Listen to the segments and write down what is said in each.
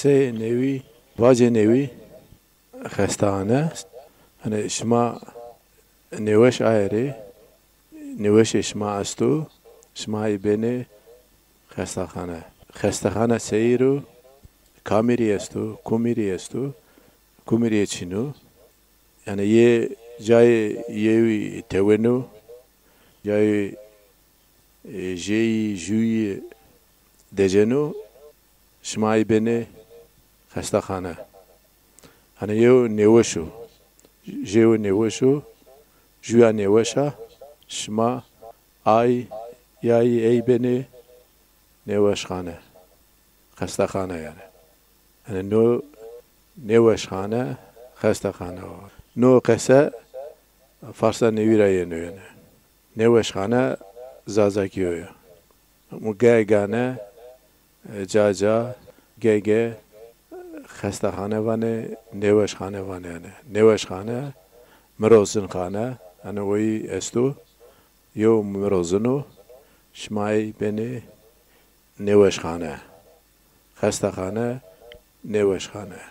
قصه نوی واجه نوی خستانه hani şma neveş ayri neveş şma astu şma ibeni خستخانه سیرو کامیری استو کومیری استو کومیری چینو یعنی یه جای یهوی تونو جای جی جوی دجنو شمای بینه خستخانه hani یه نوشو جیو نوشو جویا نوشا شما آی یای ای بینه نوشخانه خستخانه yani. Yani no neveşhane خستخانه no kese Farsça nevira yeniyor yani. Neveşhane zazakiyor. Mu gane caca gege خستخانه vane neveşhane vane yani. Neveşhane mirozunkhane yani oyi estu yo mirozunu şmay beni neveşhane خستخانه نوشخانه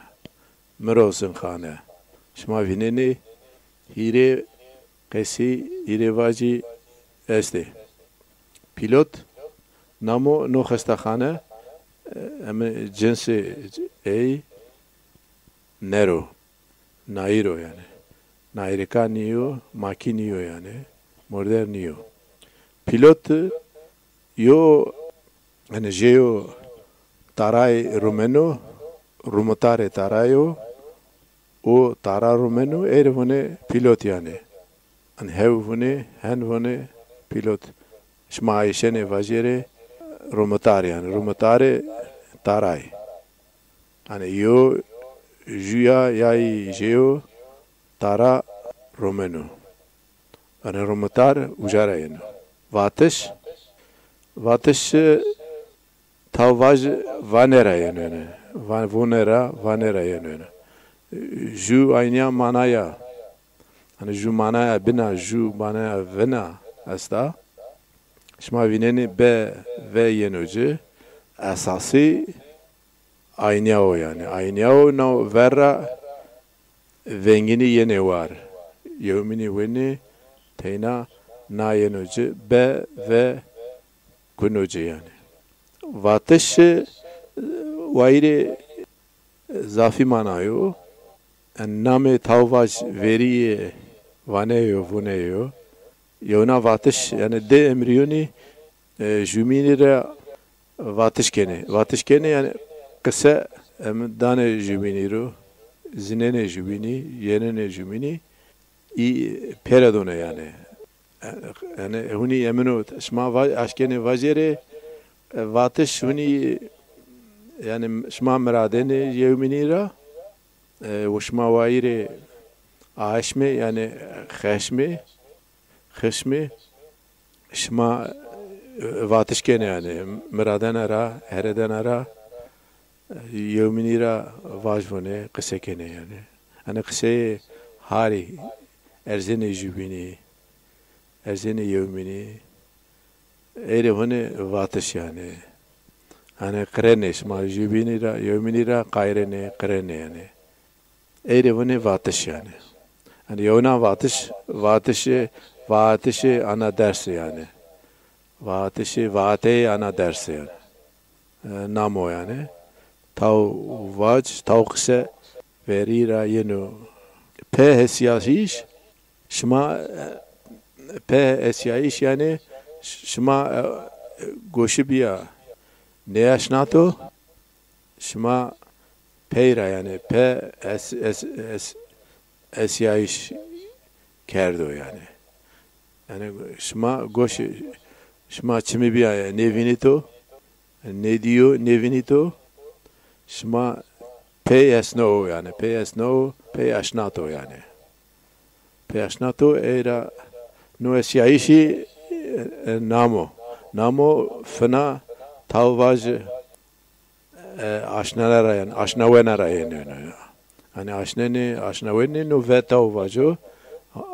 مراسمخانه شما ویننی هیره قسی هیره واجی استه پیلوت نامو نو خستخانه اما جنس ای نرو نایرو yani nairika niyo maki niyo yani modern niyo pilot yo yani jeo taray rumeno rumotare tarayo o tara rumeno ervone pilot yani an hevvone henvone pilot şmaişene vajere rumotare yani rumotare taray hani yo juya yay jeo tara rumeno hani rumotar ujara yani vatış Tavvaj vanera yani. Vanera yani. Ju aynı manaya. Hani ju manaya bina, ju manaya vena asta. Şma vineni be ve yenocu. Esası aynı o yani. Aynı o no verra vengini yene var. Yevmini veni teyna na yenocu be ve kunocu yani. Vatış vaire zafi manayo name tavvaj veriye vaneyo vuneyo yona vatış yani de emriyoni jüminire vatış kene yani kısa dane jüminiro zinene jümini yenene jümini i peradone yani huni eminu şma aşkene vajere vatış huni yani şma meradene yevminira ve şma vaire aşme yani خشمی şma vatış kene yani meraden ara hereden ara yevminira vajvone kısa kene yani hani kısa hari erzene jübini erzene yevmini eri hone vatış yani hani krene şma jübinira yevminira kayrene krene yani eri hone vatış yani hani yona vatışı ana dersi yani vate ana dersi yani namo yani tav kısa verira yenu pe hesiyasiş şma pe hesiyasiş yani şma goşibiya ne yaşnato şma peyra yani pe hesiyasiş kerdo yani şma goşi şma çimibiya nevinito ne diyor nevinito şma pe esno yani pe esno pe yaşnato yani pe yaşnato era no hesiyasiş namo fena tavvaj aşnalara yani aşnavenara yani hani aşnaveni no ve tavvajo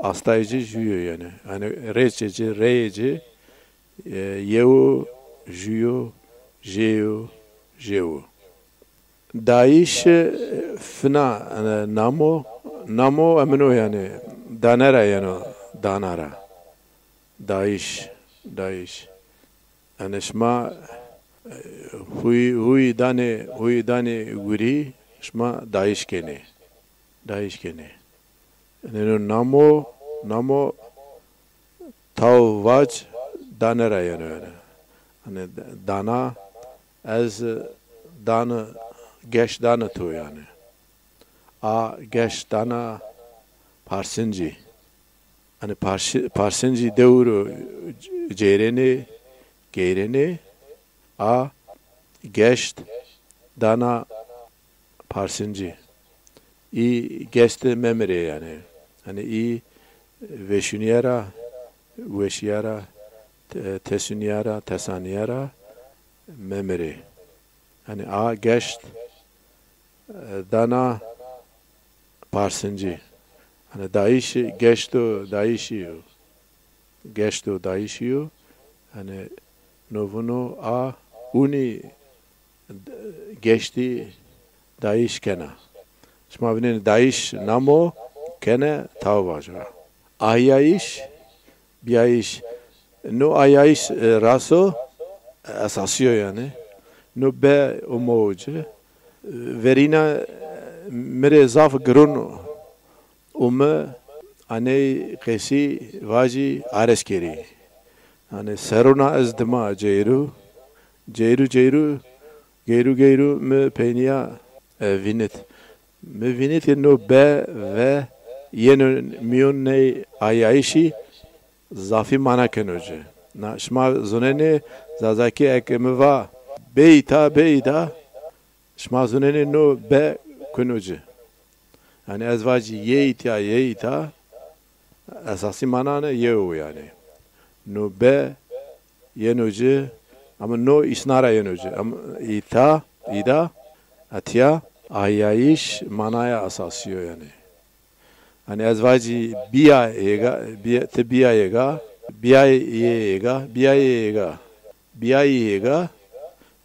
astayıcı jüyor yani hani reyci yevo jüyo jeo Daesh fina namo amino yani danara yani danara. Daesh. Yani şma huy dane guri şma Daesh kene. Yani namo tav vaj danara yani. Hani dana az dana geç dana tu yani. A geç dana parsinci. Hani parsinci devru geyreni a geç dana parsinci. İyi geçti memre yani. Hani iyi veşuniyara tesuniyara tesaniyara memre. Hani a geç dana parsinci. Hani Daesh geçto daişiyor. Hani novuno a uni geçti Daesh kena. Şma binen Daesh namo kene tavvaja. Ayayiş no ayayiş raso asasıyor yani. No be umoje. Verina mere zaf grun aney qesi vaji areskeri. Hani seruna azdma geru me peniya vinet. Me vinet no be ve yenun miyonne ayayişi zafi mana kenoje. Na şma zonene zazaki ekmeva beyta şma zonene no be kenoje. Yani ezvacı yeita esası manane yeo yani. No be yenoje ama no isnara yenoje. Ama ida atya ayayiş manaya asasıyor yani. Hani ezvacı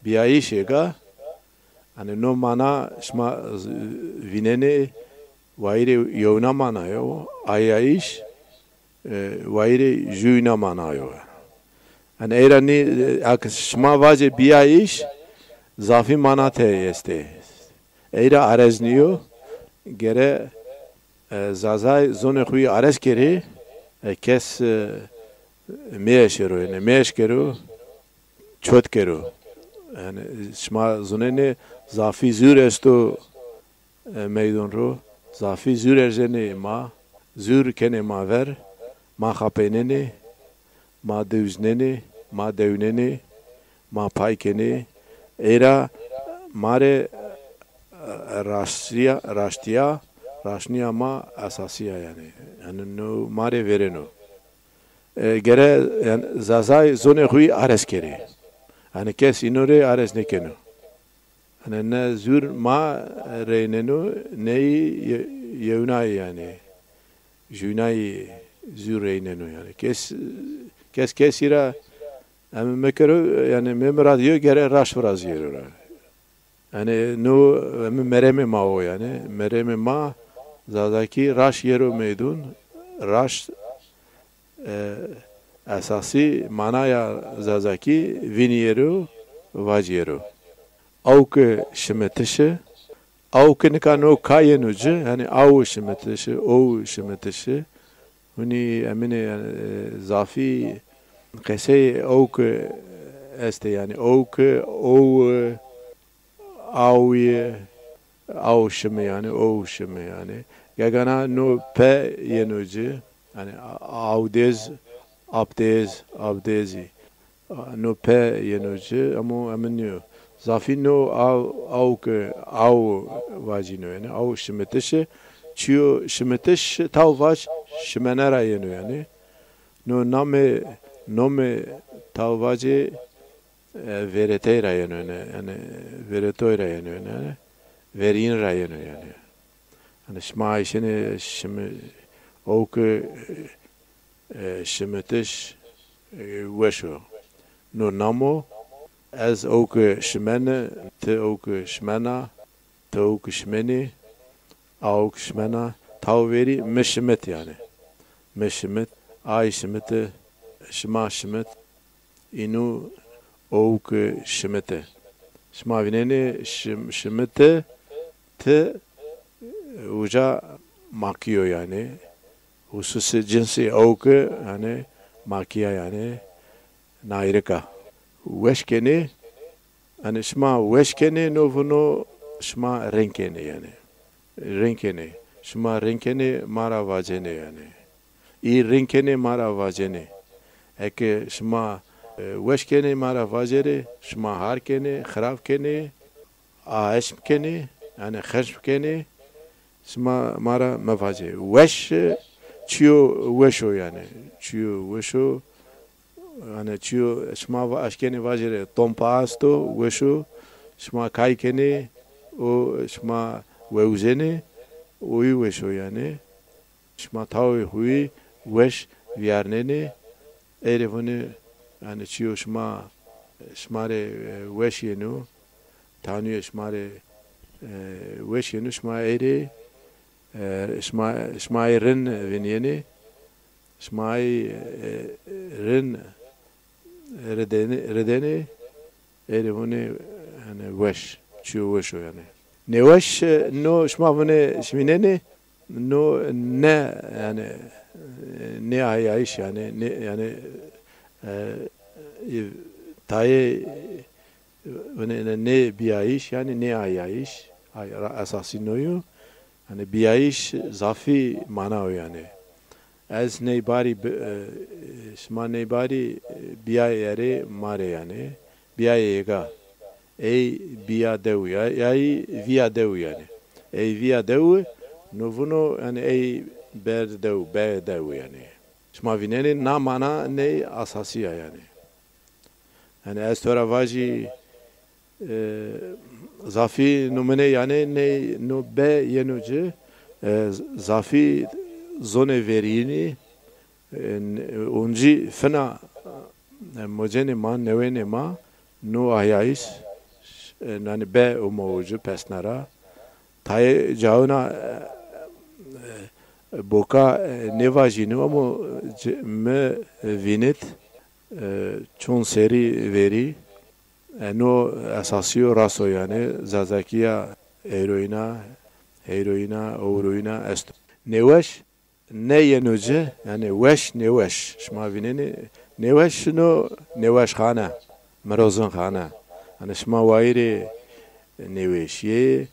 biayişega hani no mana şma vinene vaire yevna manayo ayayiş vaire juyna manayo. Hani eğrani şma vaje biayiş zafi manate este. Eğra arezniyo gere zazay zone xuyi arez keri kes meşero yani meşkero çot kero. Yani şma zonene zafi zür esto meydon ro zafi zür erzene zür kene ma ver ma xapenene ma devznene ma devnene ma paykene era mare raşniya ma asasiya yani. Yani no mare vereno. Gere yani zazay zone xuyi ares keri. Hani kes inore ares nekeno. Hani ne zür ma reyneno neyi yevnay yani. Junay zür reyneno yani. Kes ira ama mekero yani memra diyor gere raş vraz yero. Yani no mereme ma o yani. Mereme ma zadaki raş yero meydun. Raş esası manaya zadaki viniero vajero. Auke şemetişe auke nikano kayenucu yani au şemetişe o şemetişe huni emine yani zafi kese auke este yani auke o au şeme yani o şeme yani gagana no pe yenucu yani abdezi no pe yenucu ama eminyo zafi no au vajino yani au şemetişe çiyo şemetiş tav vaj şemenera yenu yani no nome tav vaje verete rayonu yani veretoy rayonu yani verin rayonu yani hani şma işini şimdi oku şemetiş veşo no namo az oku şemene te oku şmena tavuk işmeni, avuk işmena, tavveri meşimet yani. Meşimet, ay şimeti, şma şimet, inu avuk şimeti. Şma vineni şimeti, te uca makiyo yani. Hususi cinsi avuk yani makiya yani. Nayrika. Veşkeni, yani şma veşkeni novuno şma renkeni yani. Renkeni. Şma renkeni mara vaceni yani. İyi renkeni mara vaceni. Eke şma veşkeni mara vaceri, şma harkeni, xravkeni, aşmkeni, yani xeşmkeni, şma mara mevace. Veş, çiyo veşo yani. Çiyo veşo, yani çiyo şma aşkeni vaceri, tompasto veşo, şma kaykeni, o şma vevzeni, oyu veşo yani. Şma tavi hui, veş viyarneni, erevini yani çiyo şmare veş yenu, tanıyor şmare veş yenu, şma eri, şma rin vinyeni, şma rin redeni, erevini yani veş, çiyo veşo yani. Ne veş, no şma vini şmineni, no ne yani ne ayayiş yani ne yani taye ne biyayiş yani ne ayayiş asasi noyu yani biyayiş zafi mana o yani az ne bari şma ne bari biyayere mare yani biyayega ey biyadev ya yay viyadev yani ey viyadev novuno yani ey berdev yani şma vineni na mana ne asasiya yani. Yani az sonra vaji zafi numune yani ne no be yenucu zafi zone verini onji fena mojene ma nevene ma no ayais yani be umoju pesnara tay jauna boka nevajinu ama me vinit çon seri veri no esasio raso yani zazakiya heroina ouroina est neveş ne yenuce yani veş neveş şma vineni neveş no neveş khana marozun khana yani şma vairi neveşye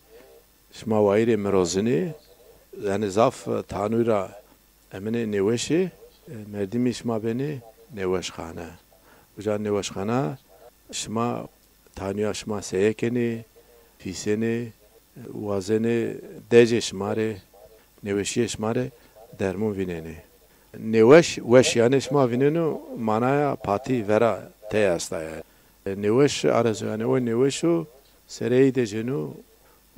şma vairi marozuni yani zaf tanura emine neveşi merdimi şma beni neveş khana uca neveş khana şma tanıyor şma seyekeni fiseni vazeni dece şmare neveşiye şmare dermun vineni neveş veş yani şma vinenu manaya pati vera te astaya neveş arası yani o neveşu sereyi decenu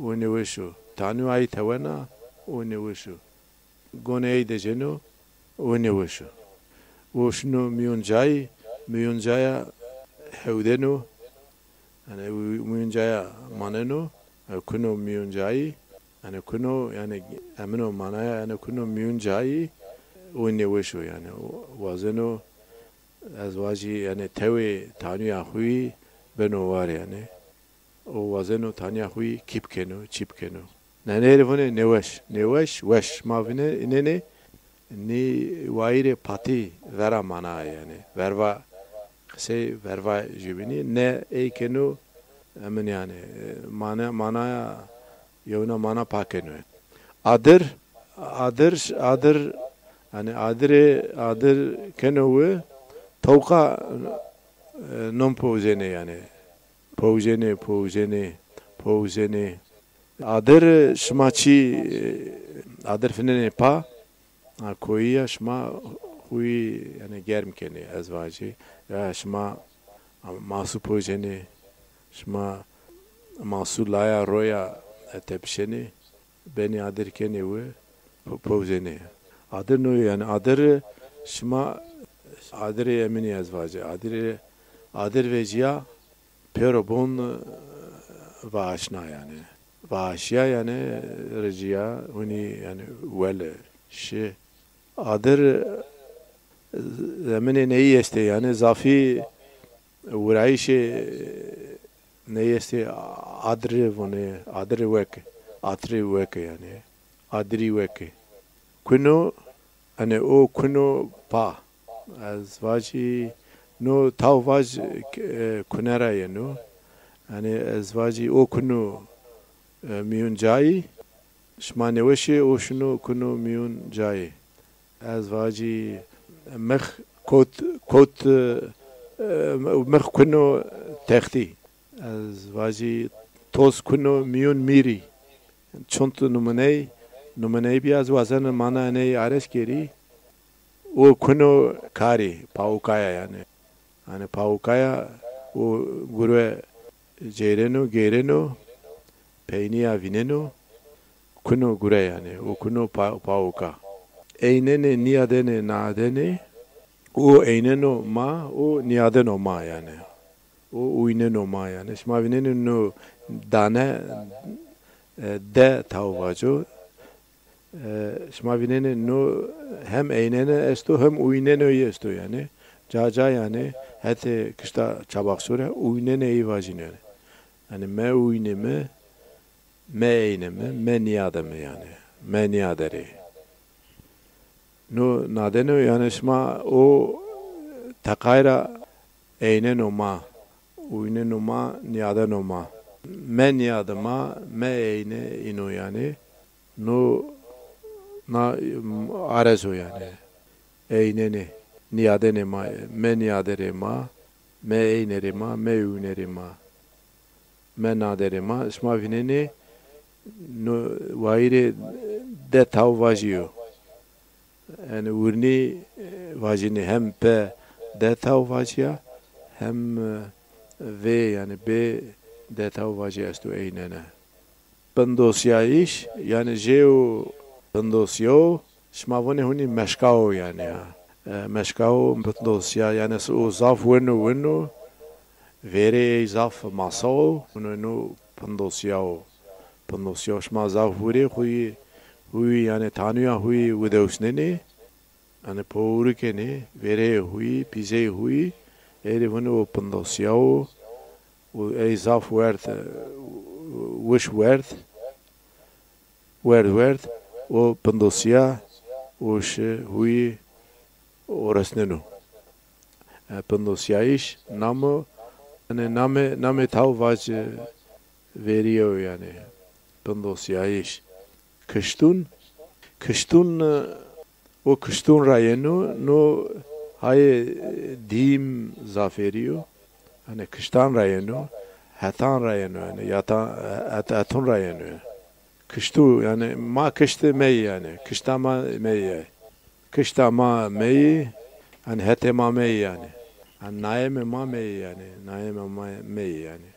o neveşu tanıyor ay tevena o neveşu goneyi decenu o neveşu o şunu miyuncaya hevdenu yani miyuncaya manenu kuno miyuncayı yani kuno yani emino manaya yani kuno miyuncayı o neveşo yani vazeno azvaji yani tevi tanıyor hui beno var yani o vazeno tanıyor hui çipkeno neneri vone neveş veş mavine inene ni vaire pati vera mana yani verva verva jibini ne eykenu emin yani mana yevna mana pakenu adır yani adır kenovu tavka non povzene yani povzene adır şmaçi adır finene pa koyuya şma hui yani germkeni azvacı ya şma masu povzene şma masu laya roya tepşeni beni adır kenevu povzene adır no yani adır şma adır emini yazvacı adır veciya perobon ve aşna yani Vahşiya yani rıcıya huni yani vel şi adır zemine neyi este yani zafi uğrayışı neyi este adrı bunu adrı vek atri vek yani adri vek kunu hani o kunu pa az vaji no tav vaj kunera yani hani az vaji o kunu میون جایی شما نوشی او شنو کنو میون جایی از واجی مخ کنو تختی از واجی توز کنو میون میری چون تو نمونه بی از وزن مانا نه عرض کری او کنو کاری پاوکایا yani پاوکایا او گروه جیرنو گیرنو Peyniya vineno kuno gure yani o kuno pauka einene niadene naadene o eineno ma o niadeno ma yani o uineno ma yani şma vineno no dane de tavajo şma vinene no hem einene esto hem uineno esto yani caca yani hete kışta çabak sure uinene ivajine yani me uineme me eynemi, me niyademi yani. Me niyaderi. No nadeno yani şma o takayra eynen oma. Uynen oma, niyaden oma. Me niyadema, me eyne ino yani. No na arezo yani. Eyneni. Niyadene ma, me niyadere ma, me eynere ma, me uynere ma. Me nadere ma, şma vineni no vaire de tav vajiyo yani urni vajini hem pe de tav vajiya hem ve yani be de tav vajiya sto eynene pandosya iş yani jeo pandosyo şmavone huni meşkao yani meşkao pandosya yani o zaf weno vere zaf masao no pandosyao Pandosya şma zavhure hui yani tanuya hui udevsneni yani pourikeni vere hui pize hui erivunu pandosya o zaf wert wish wert o pandosya o hui orasnenu pandosya iş namı yani name tav vaj veriyor yani Pandosya iş. Kıştun o kıştun rayonu no hay dim zaferiyo. Hani kıştan rayonu, hatan rayonu yani atun rayonu. Kıştu yani ma kıştı mey yani. Kıştama mey. Kıştama mey hani hetema mey yani. Hani naime ma mey yani. Naime ma mey yani.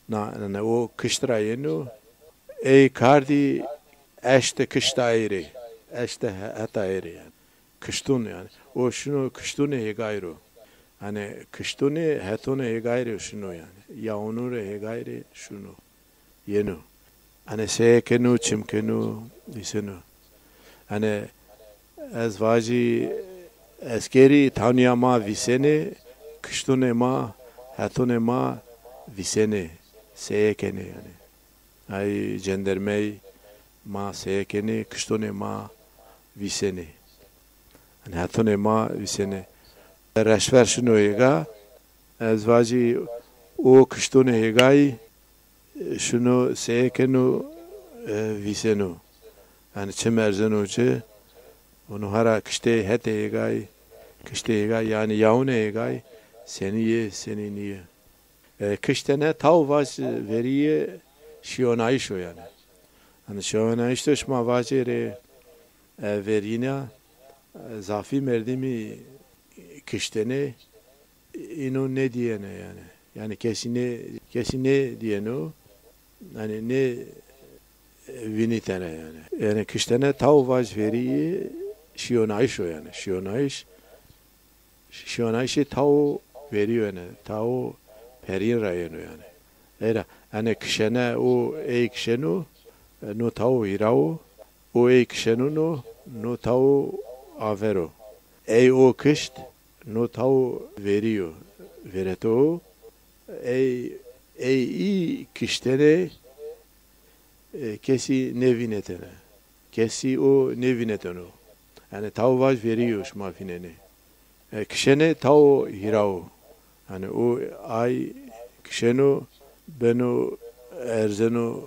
Na o kışt rayonu ey kardi eşte kışta eri. Eşte hata eri yani. Kıştun yani. O şunu kıştun hegayro. Hani kıştun hetun hegayro şunu yani. Ya onur hegayro şunu. Yenu. Hani sekenu çimkenu isenu. Hani ezvaji eskeri tanıyama visene kıştun ma hetun ma visene sekene yani. Ay cendermey ma sekeni kıştone ma visene. Yani hatone ma visene. Reşver şunu ega ezvaji o kıştone egay şunu sekenu visenu. Yani çemerzen oçe onu hara kışte hete egay kışte egay yani yaune egay seni ye seni niye. Kıştene tav vas veriye şionayış o yani. Hani şionayış da şma vacere verina zafi merdimi kıştene ino ne diyene yani. Yani kesine diyene o. Hani ne vinitene yani. Yani kıştene tav vac veriye şionayış o yani. Şionayışı tav veriyor yani. Tav perin rayonu yani. Era yani kişene o ey kişenu no tau irao o ey kişenu no tau avero ey o kışt no tau veriyor vereto ey i kiştere kesi nevinetene kesi o nevineteno yani tau vaj veriyor şmafineni kişene tau hirao yani o ay kişenu beno erzeno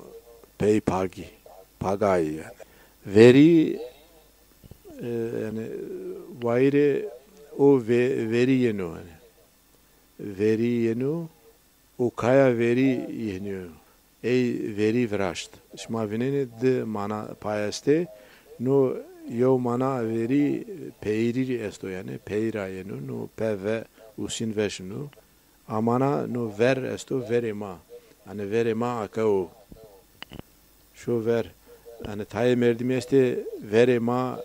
pey pagay yani veri yani vaire o veri yenu yani veri yenu o kaya veri yenu ey veri vrasht şma vineni de mana payaste no yo mana veri peyri esto yani peyra yenu no peve usin veshnu amana no ver esto verema yani verema akao şu ver yani tayi merdimi este verema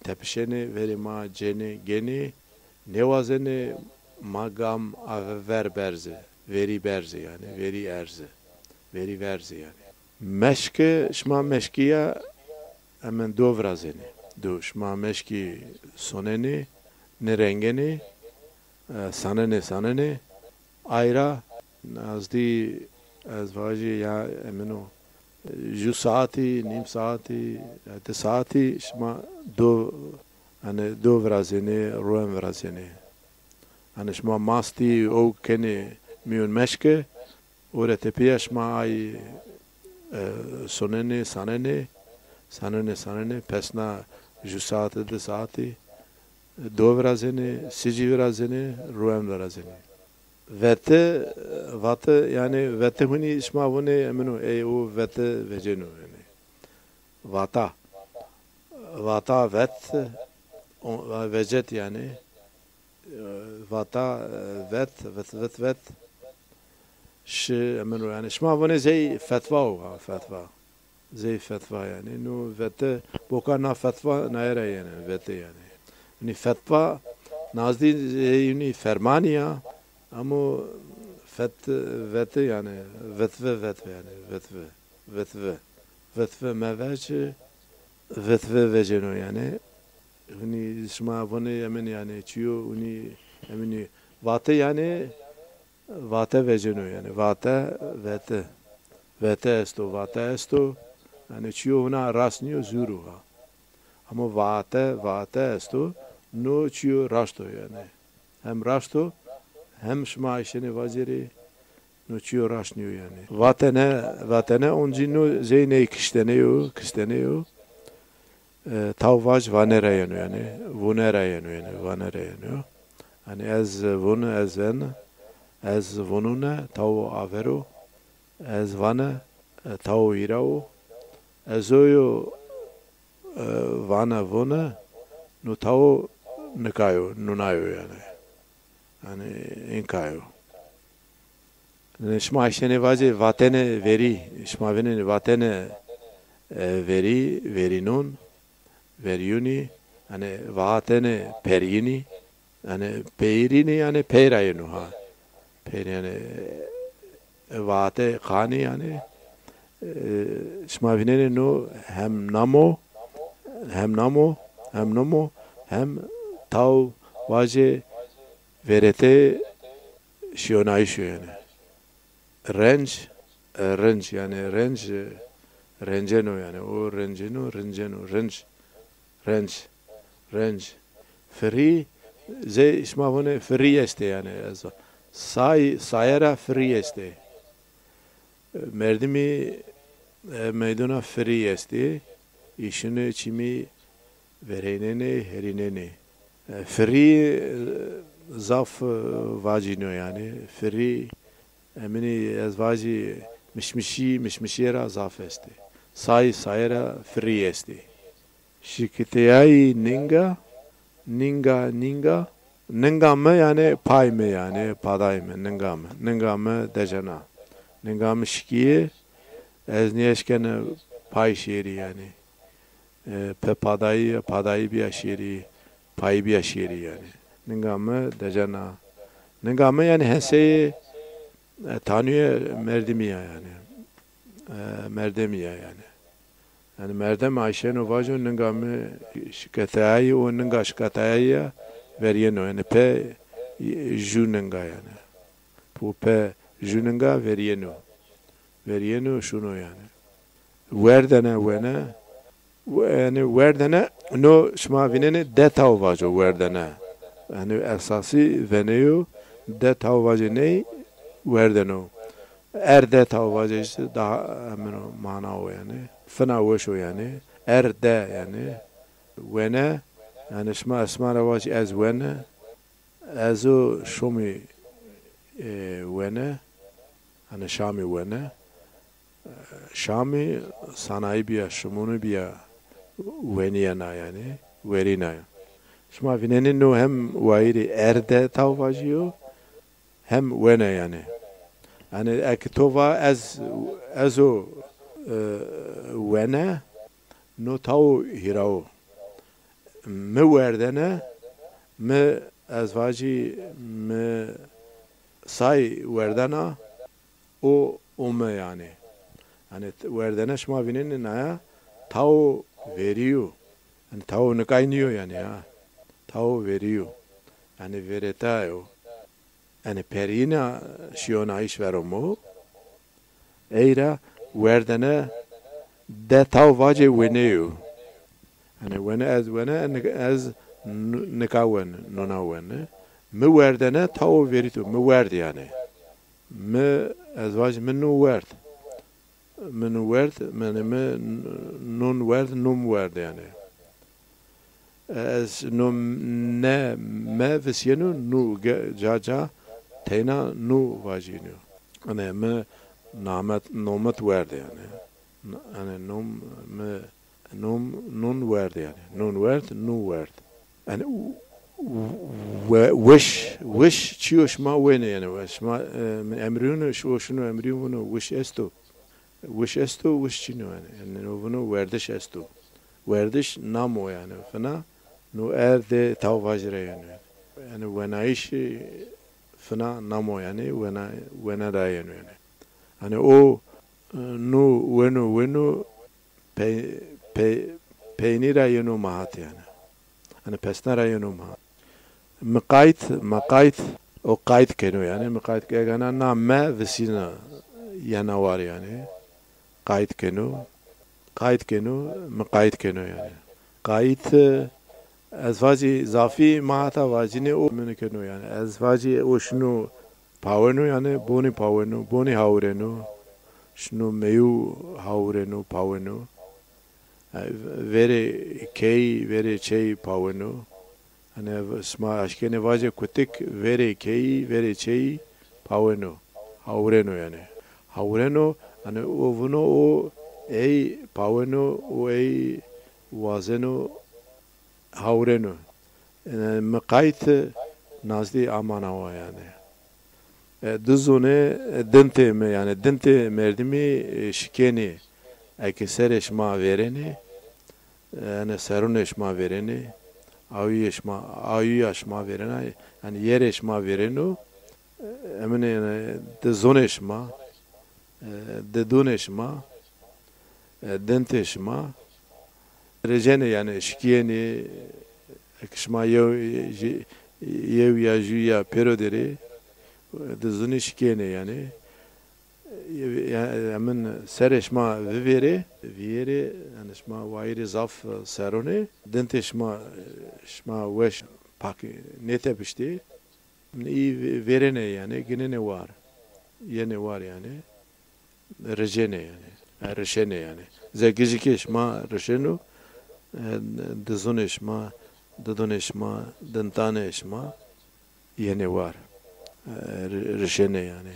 tepişeni verema ceni geni nevazeni magam ver berze veri berze yani veri erze veri verze yani meşke şma meşkiya hemen dovrazeni do şma meşki soneni ne rengeni sanene ayra nazdi azvaji ya emino ju saati nim saati te saati şma do hani do vrazeni roem vrazeni hani şma masti o keni miun meşke ore tepiya şma ay sonene sanene pesna ju saati de saati do vrazeni sici vrazeni roem vrazeni vete vate yani vete huni şma vune emino ey o vete vecenu yani vata vet vecet yani vata vet emino yani şma vune zey fetva zey fetva yani no vete bokana fetva naere yani vete yani ni fetva nazdi yani fermaniya ama vete yani vetve yani vetve meveci vetve veceno yani hani şma vone yemin yani çiyo uni emini vate yani vate veceno yani vete esto yani çiyo ona rasniyo zuru ha ama vate esto no çiyo rasto yani hem rasto hem şma işini vaziri no çiyo raşniyo yani vatene oncino zeyne kişteneyo tavvaj vanerayeno yani vanerayeno hani ez vonune tav avero ez vane tav irao ezoyo vone no tav nunayo yani yani inkayo şma işini vazi vatene veri şma venen vatene verinun veriyuni hani vatene perini hani peyrini yani peyrayenu ha yani vate khani yani şma venen no hem namo hem tav vazi verete şionayşu yani renç yani renceno yani o renç free ze ismavone free este yani sayera free este merdimi meydana free este işini çimi verenene herinene free zaf vacino yani free emini az vaci mişmişira zaf este sayera free este şikiteyai ninga me yani pay me yani paday me ninga me dejana ninga me şikiye ez niyeşkene pay şiiri yani pe padayı bir şiiri pay bir şiiri yani ninga me dejana ninga me yani henseyi Tanrı'ya merdimiye yani. Merdemiye yani. Yani merdem Ayşe'nin vacı nınga mı şikayetayı o nınga şikayetayı veriyeno yani pe ju nınga yani. Bu pe ju nınga veriyeno şunu yani. Verdene vene yani verdene no şma vinene detav vacı verdene. Yani esası veneyo detav vacı ne verdeno. Detav vacı işte daha hemen mana o yani. Fena hoş o yani. De yani. Vene yani şma esma vacı ez vene. Ezo şomi vene. Yani Şami vene. Şami sanayi biya, şumunu biya veniyana yani, verina. Şuma vinenin no hem vairi erde tavvacıyor hem vene yani. Yani ekitova ezo vene no tav hirao. Me verdene me ezvaci me say verdena o me yani. Yani verdene şuma vinin naya tav veriyor. Yani tav ne kaynıyor yani ya. Tav veriyor. Yani veretayo. Yani perina şiyona iş veromu. Eira verdene de tav vace veneyo. Yani vene az nekawen nonawen. Me verdene tav verito. Me verdi yani. Me az vace menu verdi. من ورد من نون ورد نوم ورد يعني از نوم نه ما وسينو نو جا تينا نو واجينو أنا ما نومت ورد يعني أنا نوم نون ورد يعني نون ورد نو ورد أنا وش تشيوش ما وين يعني وش ما من أمرينو شنو أمرينو وش استو وش استو وش چینو yani bunu verdiş esto verdiş namo yani fena no erde tavvajre yani venaiş fena namo yani vena da yani hani o no veno peynira yeno mahat yani hani pesnara yeno mahat maqayt o qayt keno yani maqayt kegana na me vesina yana var yani قايد كانوا مقايد كانوا يعني قايد ازواجي زافي ماتا واجيني او من كانوا يعني ازواجي او شنو باونو يعني بوني هاورنو شنو ميو هاورنو باونو very چي باونو انا اسمع اشكني واجي كوتك very چي باونو هاورنو يعني هاورنو hani o paveno o vazeno haureno yani mekayt nazdi amana o yani duzune dente me yani dente merdimi şikeni ekser şma vereni yani serun şma vereni ayu şma vereni yani yer şma vereno emine yani de zone şma de doneşma, denteşma, rejene yani şikiyeni, ekşma yev ya juya peroderi, de zuni şikiyeni yani, hemen sereşma viveri yani şma vayri zaf serone, denteşma şma veş pak nete pişti, iyi verene yani gene var, yine var yani. Rejene yani, reşene yani. Zekizikeş ma reşenu, dizoneşma, didoneşma, dintaneşma yine var. Reşene yani.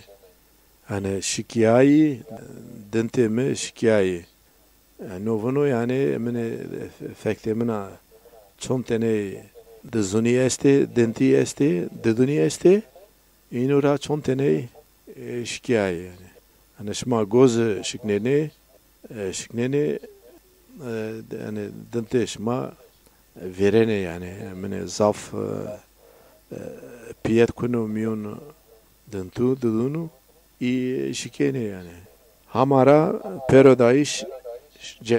Hani şikayı, dinteme şikayı. Novono yani mene fektemina çom tane dizoni este, dinti este, didoni este, inora çom tane şikayı yani. Hani şma goz şikneni yani dinte şma verene yani mene zaf piyet kunu miyon dintu dudunu şikene yani. Hamara perodayış